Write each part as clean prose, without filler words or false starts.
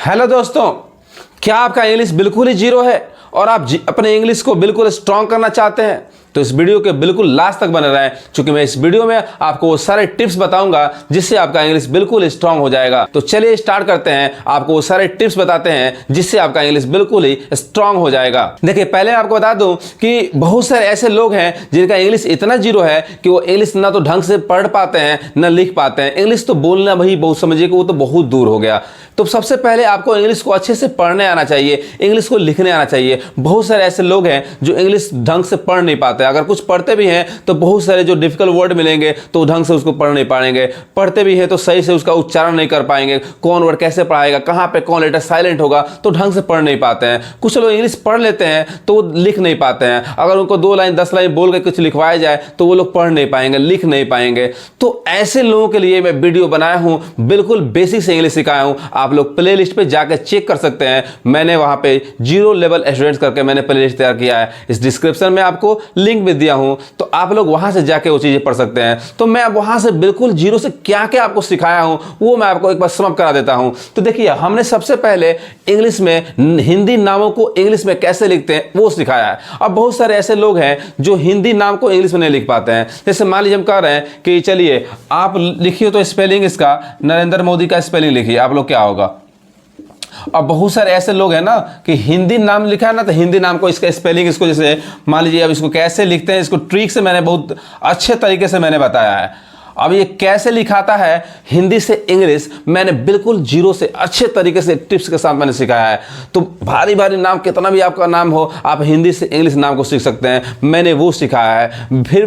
Hello दोस्तों, क्या आपका इंग्लिश बिल्कुल ही जीरो है और आप अपने इंग्लिश को बिल्कुल स्ट्रॉन्ग करना चाहते हैं? तो इस वीडियो के बिल्कुल लास्ट तक बने रहें, क्योंकि मैं इस वीडियो में आपको वो सारे टिप्स बताऊंगा जिससे आपका इंग्लिश बिल्कुल स्ट्रॉन्ग हो जाएगा। तो चलिए स्टार्ट करते हैं। आपको वो सारे टिप्स बताते हैं जिससे आपका इंग्लिश बिल्कुल ही स्ट्रॉन्ग हो जाएगा। देखिए, पहले आपको बता दूं कि बहुत सारे ऐसे लोग हैं जिनका इंग्लिश इतना जीरो है कि वो इंग्लिश ना तो ढंग से पढ़ पाते हैं ना लिख पाते हैं। इंग्लिश तो बोलना भाई बहुत समझिए कि वो तो बहुत दूर हो गया। तो सबसे पहले आपको इंग्लिश को अच्छे से पढ़ने आना चाहिए, इंग्लिश को लिखने आना चाहिए। बहुत सारे ऐसे लोग हैं जो इंग्लिश ढंग से पढ़ नहीं पाते। अगर कुछ पढ़ते भी हैं तो बहुत सारे जो डिफिकल्ट वर्ड मिलेंगे तो ढंग से उसको पढ़ नहीं पाएंगे। पढ़ते भी हैं तो सही से उसका उच्चारण नहीं कर पाएंगे। कौन वर्ड कैसे पढ़ाएगा, कहाँ पे कौन लेटर साइलेंट होगा, तो ढंग से पढ़ नहीं पाते हैं। कुछ लोग इंग्लिश पढ़ लेते हैं तो वो लिख नहीं पाते हैं। अगर उनको 2 लाइन 10 लाइन बोल के कुछ लिखवाया जाए तो वो लोग पढ़ नहीं पाएंगे, लिख नहीं पाएंगे। तो ऐसे लोगों के लिए मैं वीडियो बनाया हूं, बिल्कुल बेसिक से इंग्लिश सिखाया हूं। आप लोग प्ले लिस्ट पे जाकर चेक कर सकते हैं। मैंने वहां पे 0 लेवल स्टूडेंट्स करके मैंने प्ले लिस्ट तैयार किया है। इस डिस्क्रिप्शन में आपको लिंक भी दिया हूं, तो आप लोग वहां से जाके वो चीजें पढ़ सकते हैं। तो मैं वहां से बिल्कुल जीरो से क्या क्या आपको सिखाया हूं वो मैं आपको एक बार समअप करा देता हूं। तो देखिए, हमने सबसे पहले इंग्लिश में हिंदी नामों को इंग्लिश में कैसे लिखते हैं वो सिखाया है। अब बहुत सारे ऐसे लोग हैं जो हिंदी नाम को इंग्लिश में नहीं लिख पाते हैं। जैसे मान लीजिए हम कह रहे हैं कि चलिए आप लिखिए, तो स्पेलिंग इसका नरेंद्र मोदी का स्पेलिंग लिखिए, आप लोग क्या होगा। अब बहुत सारे ऐसे लोग हैं ना कि हिंदी नाम लिखा है ना, तो हिंदी नाम को इसका स्पेलिंग इसको जैसे मान लीजिए अब इसको कैसे लिखते हैं, इसको ट्रिक से मैंने बहुत अच्छे तरीके से मैंने बताया है। अब ये कैसे लिखाता है हिंदी से इंग्लिश, मैंने बिल्कुल जीरो से अच्छे तरीके से टिप्स के साथ मैंने सिखाया है। तो भारी भारी नाम कितना भी आपका नाम हो, आप हिंदी से इंग्लिश नाम को सीख सकते हैं। मैंने वो सिखाया है। फिर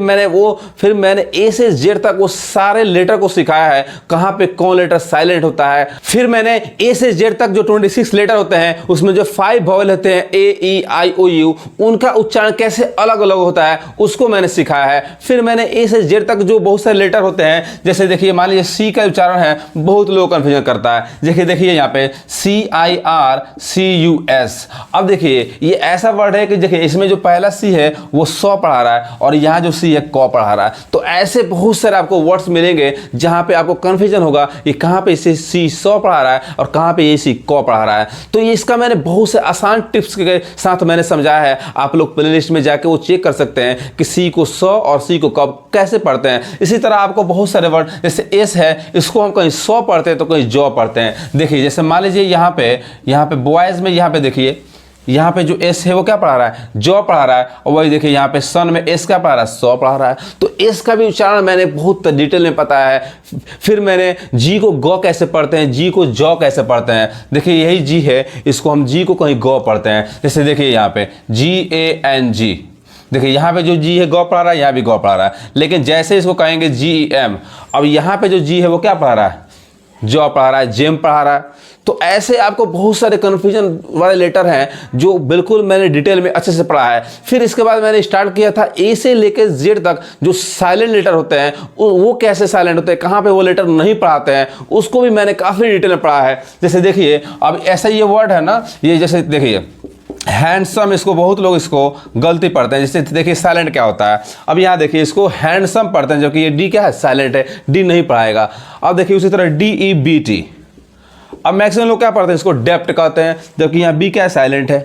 मैंने ए से जेड तक वो सारे लेटर को सिखाया है, कहाँ पे कौन लेटर साइलेंट होता है। फिर मैंने ए से जेड तक जो 26 लेटर होते हैं उसमें जो 5 वॉवेल होते हैं A-E-I-O-U, उनका उच्चारण कैसे अलग अलग होता है उसको मैंने सिखाया है। फिर मैंने ए से जेड तक जो बहुत सारे लेटर हैं, जैसे देखिए मान लीजिए सी का उच्चारण है, बहुत लोग कंफ्यूजन करता है। देखिए यहाँ पे CIRCUS। अब देखिए ये ऐसा वर्ड है कि देखिए इसमें जो पहला सी है वो 100 पढ़ा रहा है और यहाँ जो सी है क पढ़ा रहा है। तो ऐसे बहुत सारे आपको वर्ड्स मिलेंगे जहां पे आपको कंफ्यूजन होगा कि कहां पे इसे सी 100 पढ़ा रहा है और कहां पे ये सी क पढ़ा रहा है। तो ये इसका मैंने बहुत से आसान टिप्स के साथ मैंने समझाया है। आप लोग प्लेलिस्ट में जाके वो चेक कर सकते हैं कि सी को 100 और सी को क कैसे पढ़ते हैं। इसी तरह आपको बहुत सारे वर्ड, जैसे एस है, इसको हम कहीं 100 पढ़ते हैं तो कहीं जॉ पढ़ते हैं। देखिए जैसे मान लीजिए यहाँ पे बॉयज में यहाँ पे देखिए यहाँ पे जो एस है वो क्या पढ़ा रहा है, जॉ पढ़ा रहा है। और वही देखिए यहाँ पे सन में एस क्या पढ़ा रहा है, 100 पढ़ा रहा है। तो एस का भी उच्चारण मैंने बहुत डिटेल में बताया है। फिर मैंने जी को गौ कैसे पढ़ते हैं, जी को जॉ कैसे पढ़ते हैं। देखिए यही जी है, इसको हम जी को कहीं गौ पढ़ते हैं। जैसे देखिए यहाँ पे GANG, देखिए यहाँ पे जो जी है गौ पढ़ा रहा है, यहाँ भी गौ पढ़ा रहा है। लेकिन जैसे इसको कहेंगे GEM, अब यहाँ पे जो जी है वो क्या पढ़ा रहा है, जॉ पढ़ा रहा है, जेम पढ़ा रहा है। तो ऐसे आपको बहुत सारे कन्फ्यूजन वाले लेटर हैं जो बिल्कुल मैंने डिटेल में अच्छे से पढ़ा है। फिर इसके बाद मैंने स्टार्ट किया था ए से लेकर जेड तक जो साइलेंट लेटर होते हैं वो कैसे साइलेंट होते हैं, कहाँ पे वो लेटर नहीं पढ़ाते हैं, उसको भी मैंने काफ़ी डिटेल में पढ़ा है। जैसे देखिए अब ऐसा ये वर्ड है ना, ये जैसे देखिए हैंडसम, इसको बहुत लोग इसको गलती पढ़ते हैं। जैसे देखिए साइलेंट क्या होता है, अब यहाँ देखिए इसको हैंडसम पढ़ते हैं, जबकि ये डी क्या है, साइलेंट है, डी नहीं पढ़ाएगा। अब देखिए उसी तरह DEBT, अब मैक्सिमम लोग क्या पढ़ते हैं, इसको डेप्ट कहते हैं, जबकि यहाँ बी क्या है, साइलेंट है।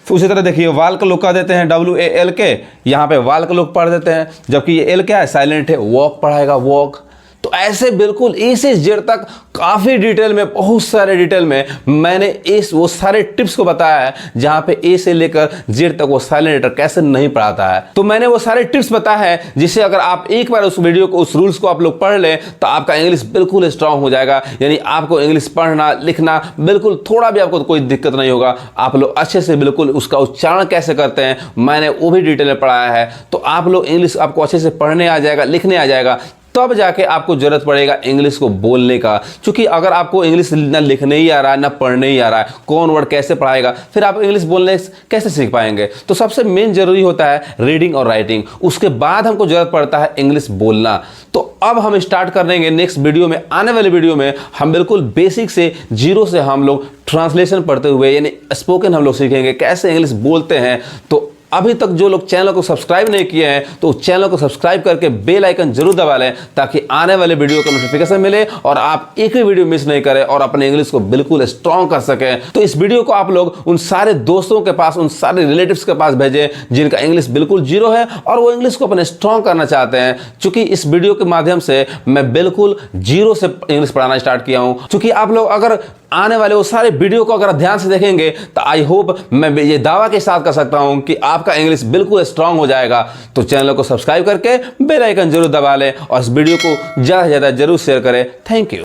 फिर उसी तरह देखिए वाल का लोग कह देते हैं WALK, यहाँ पे वाल का लोग पढ़ देते हैं, जबकि ये एल क्या है, साइलेंट है, वॉक पढ़ाएगा, वॉक। तो ऐसे बिल्कुल ए से जेड तक काफ़ी डिटेल में, बहुत सारे डिटेल में मैंने वो सारे टिप्स को बताया है, जहाँ पे ए से लेकर जेड तक वो साइलेंट लेटर कैसे नहीं पढ़ाता है। तो मैंने वो सारे टिप्स बताया है जिससे अगर आप एक बार उस वीडियो को, उस रूल्स को आप लोग पढ़ लें तो आपका इंग्लिश बिल्कुल स्ट्रांग हो जाएगा। यानी आपको इंग्लिश पढ़ना लिखना बिल्कुल थोड़ा भी आपको कोई दिक्कत नहीं होगा। आप लोग अच्छे से बिल्कुल उसका उच्चारण कैसे करते हैं मैंने वो भी डिटेल में पढ़ाया है। तो आप लोग इंग्लिश आपको अच्छे से पढ़ने आ जाएगा, लिखने आ जाएगा, तब जाके आपको जरूरत पड़ेगा इंग्लिश को बोलने का। क्योंकि अगर आपको इंग्लिश ना लिखने ही आ रहा है ना पढ़ने ही आ रहा है, कौन वर्ड कैसे पढ़ाएगा, फिर आप इंग्लिश बोलने कैसे सीख पाएंगे। तो सबसे मेन जरूरी होता है रीडिंग और राइटिंग, उसके बाद हमको जरूरत पड़ता है इंग्लिश बोलना। तो अब हम स्टार्ट कर देंगे नेक्स्ट वीडियो में, आने वाले वीडियो में हम बिल्कुल बेसिक से जीरो से हम लोग ट्रांसलेशन पढ़ते हुए यानी स्पोकन हम लोग सीखेंगे कैसे इंग्लिश बोलते हैं। तो अभी तक जो लोग चैनल को सब्सक्राइब नहीं किए हैं तो चैनल को सब्सक्राइब करके बेल आइकन जरूर दबा लें, ताकि आने वाले वीडियो का नोटिफिकेशन मिले और आप एक भी वीडियो मिस नहीं करें और अपने इंग्लिश को बिल्कुल स्ट्रॉन्ग कर सकें। तो इस वीडियो को आप लोग उन सारे दोस्तों के पास, उन सारे रिलेटिव्स के पास भेजें जिनका इंग्लिश बिल्कुल जीरो है और वो इंग्लिश को अपने स्ट्रॉन्ग करना चाहते हैं। चूंकि इस वीडियो के माध्यम से मैं बिल्कुल जीरो से इंग्लिश पढ़ाना स्टार्ट किया हूं। चूंकि आप लोग अगर आने वाले वो सारे वीडियो को अगर ध्यान से देखेंगे तो आई होप मैं ये दावा के साथ कर सकता हूं कि आपका इंग्लिश बिल्कुल स्ट्रांग हो जाएगा। तो चैनल को सब्सक्राइब करके बेल आइकन जरूर दबा लें और इस वीडियो को ज़्यादा से ज़्यादा जरूर शेयर करें। Thank you.